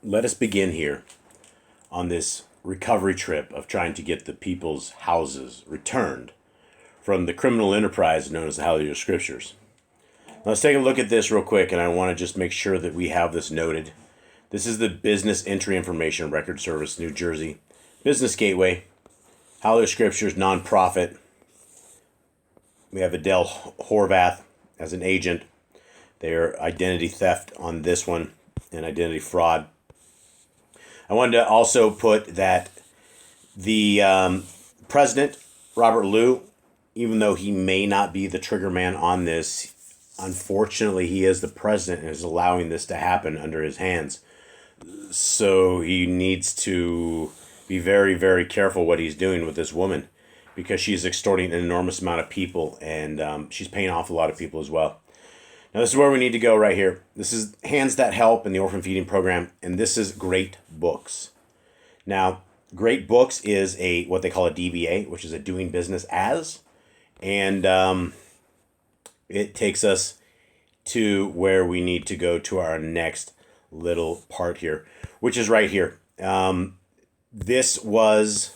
let us begin here on this recovery trip of trying to get the people's houses returned from the criminal enterprise known as the HalleluYAH Scriptures. Let's take a look at this real quick, and I want to just make sure that we have this noted. This is the Business Entry Information Record Service, New Jersey. Business Gateway, HalleluYAH Scriptures, nonprofit. We have Adele Horvath as an agent. Their identity theft on this one and identity fraud. I wanted to also put that the president, Robert Liu, even though he may not be the trigger man on this, unfortunately he is the president and is allowing this to happen under his hands. So he needs to be very, very careful what he's doing with this woman, because she's extorting an enormous amount of people, and she's paying off a lot of people as well. Now, this is where we need to go right here. This is Hands That Help in the Orphan Feeding Program, and this is Great Books. Now, Great Books is what they call a DBA, which is a doing business as, and it takes us to where we need to go to our next little part here, which is right here. This was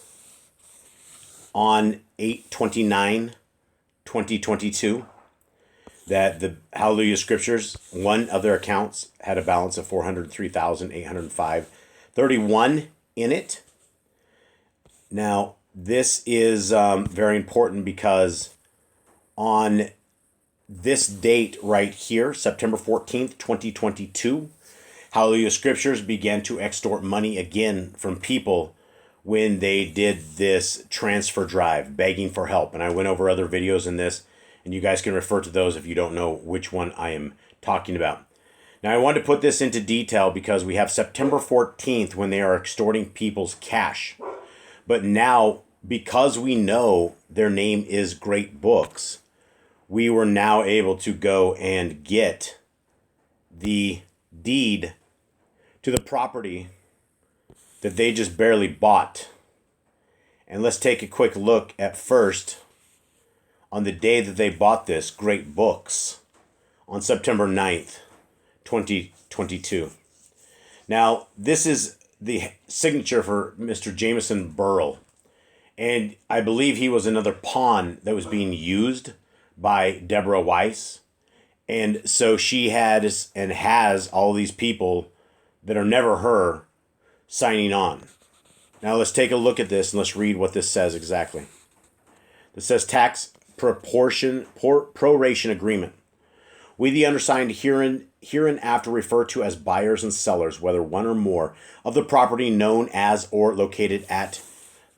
on 8/29/2022 that the HalleluYAH Scriptures, one of their accounts, had a balance of $403,805.31 in it. Now, this is very important because on this date right here, September 14th, 2022, HalleluYAH Scriptures began to extort money again from people when they did this transfer drive, begging for help. And I went over other videos in this, and you guys can refer to those if you don't know which one I am talking about. Now, I wanted to put this into detail because we have September 14th when they are extorting people's cash. But now, because we know their name is Great Books, we were now able to go and get the deed to the property that they just barely bought. And let's take a quick look at first on the day that they bought this, Great Books, on September 9th, 2022. Now, this is the signature for Mr. Jameson Burrell. And I believe he was another pawn that was being used by Deborah Weiss. And so she has and has all these people that are never her signing on. Now let's take a look at this and let's read what this says exactly. It says tax proration agreement. We, the undersigned, hereinafter refer to as buyers and sellers, whether one or more, of the property known as or located at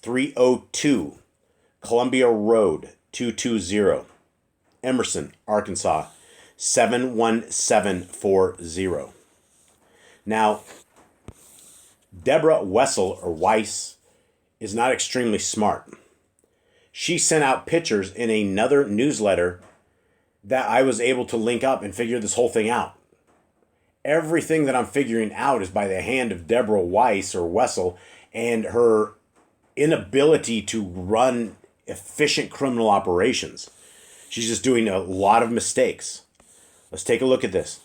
302 Columbia Road, 220, Emerson, Arkansas, 71740. Now, Deborah Wessel, or Weiss, is not extremely smart. She sent out pictures in another newsletter that I was able to link up and figure this whole thing out. Everything that I'm figuring out is by the hand of Deborah Weiss, or Wessel, and her inability to run efficient criminal operations. She's just doing a lot of mistakes. Let's take a look at this.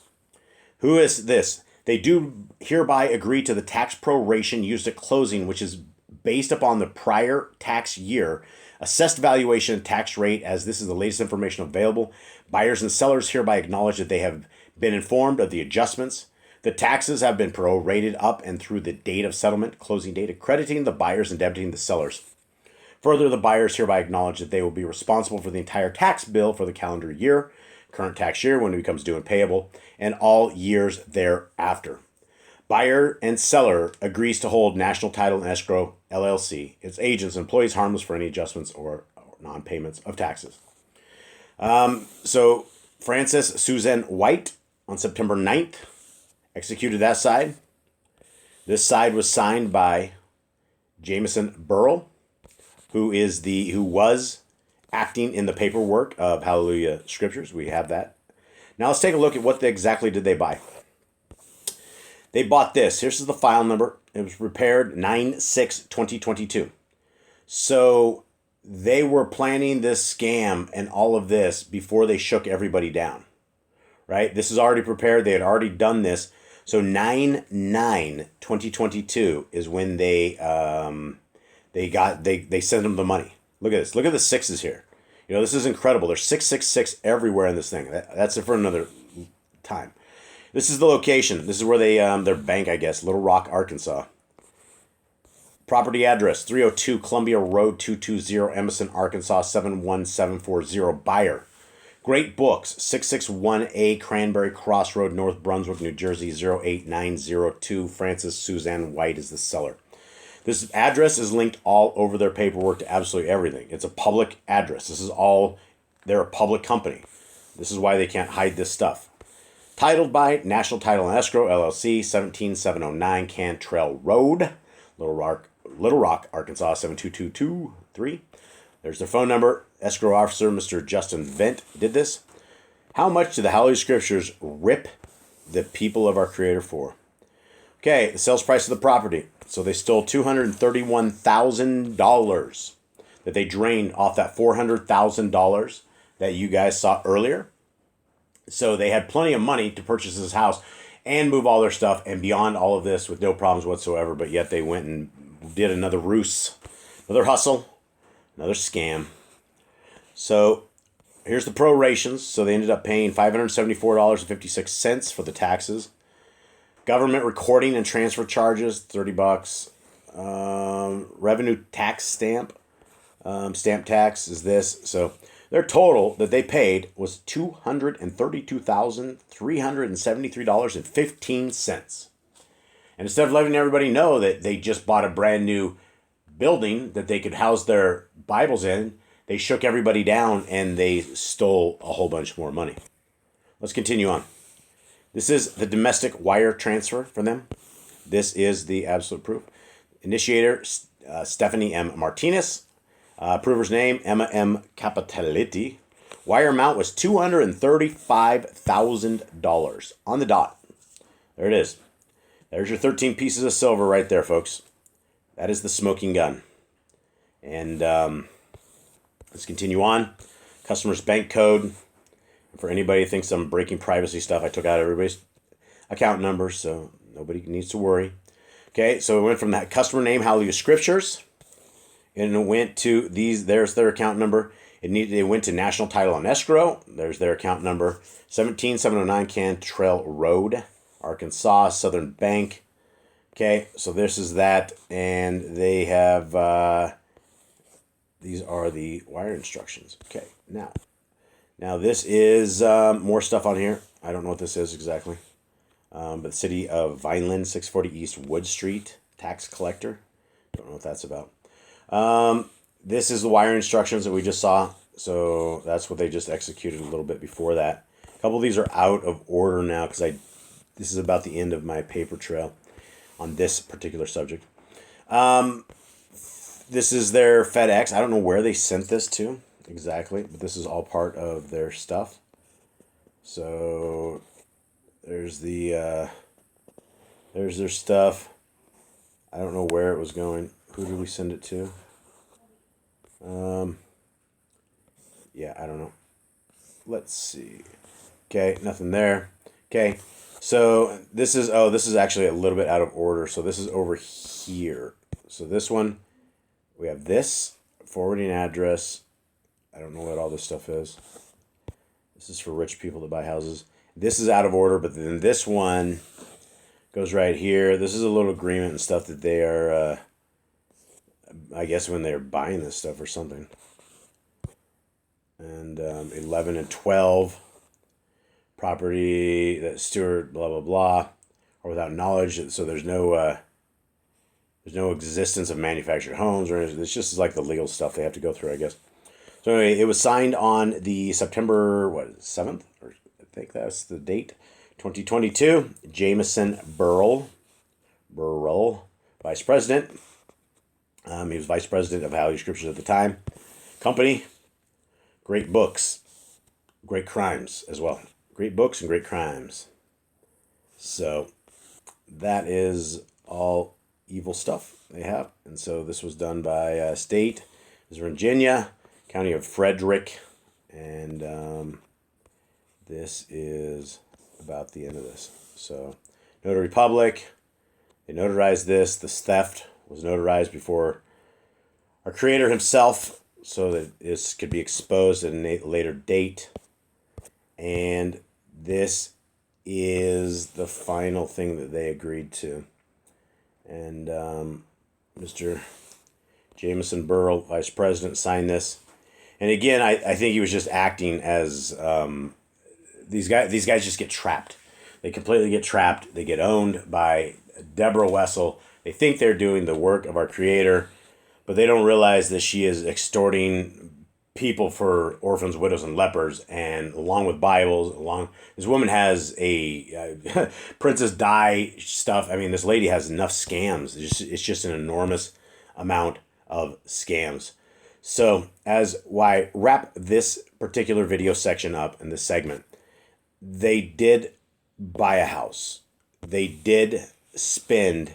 Who is this? They do hereby agree to the tax proration used at closing, which is based upon the prior tax year, assessed valuation and tax rate, as this is the latest information available. Buyers and sellers hereby acknowledge that they have been informed of the adjustments. The taxes have been prorated up and through the date of settlement, closing date, accrediting the buyers and debiting the sellers. Further, the buyers hereby acknowledge that they will be responsible for the entire tax bill for the calendar year, current tax year when it becomes due and payable, and all years thereafter. Buyer and seller agrees to hold National Title and Escrow, LLC, its agents and employees harmless for any adjustments or non-payments of taxes. So Frances Suzanne White on September 9th executed that side. This side was signed by Jameson Burrell, who was acting in the paperwork of HalleluYAH Scriptures. We have that. Now let's take a look at what exactly did they buy. They bought this. Here's the file number. It was prepared 9/6/2022. So they were planning this scam and all of this before they shook everybody down, right? This is already prepared. They had already done this. So 9/9/2022 is when they sent them the money. Look at this. Look at the sixes here. You know, this is incredible. There's 666 everywhere in this thing. That's it for another time. This is the location. This is where they their bank, I guess, Little Rock, Arkansas. Property address 302 Columbia Road 220 Emerson, Arkansas 71740. Buyer Great Books 661A Cranberry Crossroad, North Brunswick, New Jersey 08902. Francis Suzanne White is the seller. This address is linked all over their paperwork to absolutely everything. It's a public address. They're a public company. This is why they can't hide this stuff. Titled by National Title and Escrow, LLC, 17709 Cantrell Road, Little Rock, Arkansas, 72223. There's their phone number. Escrow officer, Mr. Justin Vent, did this. How much do the Hallelujah Scriptures rip the people of our Creator for? Okay, the sales price of the property. So they stole $231,000 that they drained off that $400,000 that you guys saw earlier. So they had plenty of money to purchase this house and move all their stuff and beyond all of this with no problems whatsoever. But yet they went and did another ruse, another hustle, another scam. So here's the prorations. So they ended up paying $574.56 for the taxes. Government recording and transfer charges, $30. Revenue tax stamp tax is this. So their total that they paid was $232,373.15. And instead of letting everybody know that they just bought a brand new building that they could house their Bibles in, they shook everybody down and they stole a whole bunch more money. Let's continue on. This is the domestic wire transfer for them. This is the absolute proof. Initiator, Stephanie M. Martinez. Approver's name, Emma M. Capitelletti. Wire amount was $235,000 on the dot. There it is. There's your 13 pieces of silver right there, folks. That is the smoking gun. And let's continue on. Customer's bank code. For anybody who thinks I'm breaking privacy stuff, I took out everybody's account numbers, so nobody needs to worry. Okay, so it went from that customer name, HalleluYAH Scriptures, and it went to these. There's their account number. It went to National Title and Escrow. There's their account number, 17709 Cantrell Road, Arkansas, Southern Bank. Okay, so this is that, and they have these are the wire instructions. Okay, now this is more stuff on here. I don't know what this is exactly. But the city of Vineland, 640 East Wood Street, tax collector. Don't know what that's about. This is the wire instructions that we just saw. So that's what they just executed a little bit before that. A couple of these are out of order now because this is about the end of my paper trail on this particular subject. This is their FedEx. I don't know where they sent this to exactly, but this is all part of their stuff. So there's there's their stuff. I don't know where it was going. Who did we send it to? Yeah, I don't know. Let's see. Okay, nothing there. Okay, so this is actually a little bit out of order. So this is over here. So this one, we have this forwarding address. I don't know what all this stuff is. This is for rich people to buy houses. This is out of order, but then this one goes right here. This is a little agreement and stuff that they are, I guess when they're buying this stuff or something. And 11 and 12, property that steward, blah, blah, blah, or without knowledge. So there's no existence of manufactured homes or anything. It's just like the legal stuff they have to go through, I guess. So anyway, it was signed on the September 7th, or I think that's the date, 2022. Jameson Burrell, Vice President. He was Vice President of HalleluYAH Scriptures at the time. Company, Great Books, Great Crimes as well. Great Books and Great Crimes. So that is all evil stuff they have. And so this was done by state, this is Virginia, County of Frederick, and this is about the end of this. So Notary public. They notarized this. This theft was notarized before our creator himself, so that this could be exposed at a later date. And this is the final thing that they agreed to. And Mr. Jameson Burrell, Vice President, signed this. And again, I think he was just acting as these guys just get trapped. They completely get trapped. They get owned by Deborah Wessel. They think they're doing the work of our creator, but they don't realize that she is extorting people for orphans, widows, and lepers, and along with Bibles, this woman has a Princess Di stuff. I mean, this lady has enough scams. It's just an enormous amount of scams. So as I wrap this particular video section up in this segment, they did buy a house. They did spend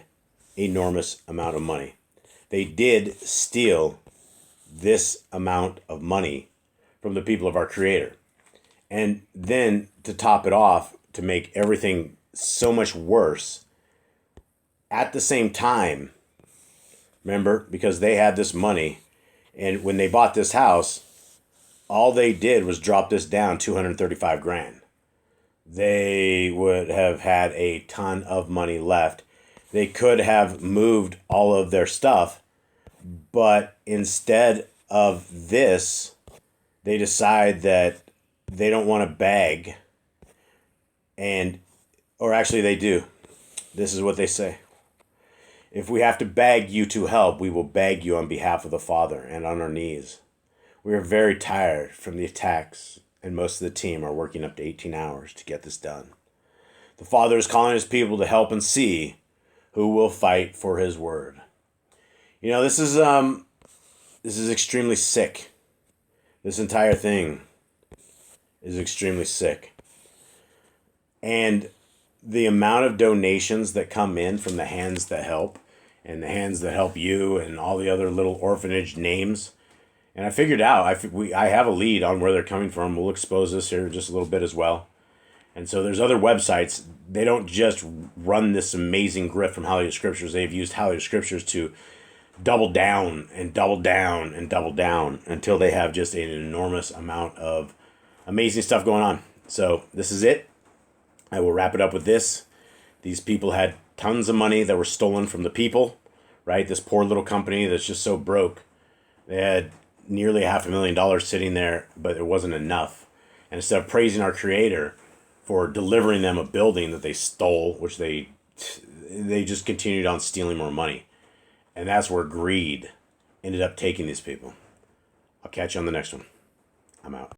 enormous amount of money. They did steal this amount of money from the people of our creator. And then to top it off, to make everything so much worse, at the same time, remember, because they had this money, and when they bought this house, all they did was drop this down $235,000. They would have had a ton of money left. They could have moved all of their stuff, but instead of this, they decide that they don't want to beg. Or actually they do. This is what they say. If we have to beg you to help, we will beg you on behalf of the Father and on our knees. We are very tired from the attacks, and most of the team are working up to 18 hours to get this done. The Father is calling his people to help and see who will fight for his word. You know, this is extremely sick. This entire thing is extremely sick. And the amount of donations that come in from the Hands That Help and the Hands That Help You and all the other little orphanage names. And I figured out, I have a lead on where they're coming from. We'll expose this here just a little bit as well. And so there's other websites. They don't just run this amazing grift from HalleluYAH Scriptures. They've used HalleluYAH Scriptures to double down and double down and double down until they have just an enormous amount of amazing stuff going on. So this is it. I will wrap it up with this. These people had tons of money that were stolen from the people, right? This poor little company that's just so broke. They had nearly $500,000 sitting there, but it wasn't enough. And instead of praising our creator for delivering them a building that they stole, which they just continued on stealing more money. And that's where greed ended up taking these people. I'll catch you on the next one. I'm out.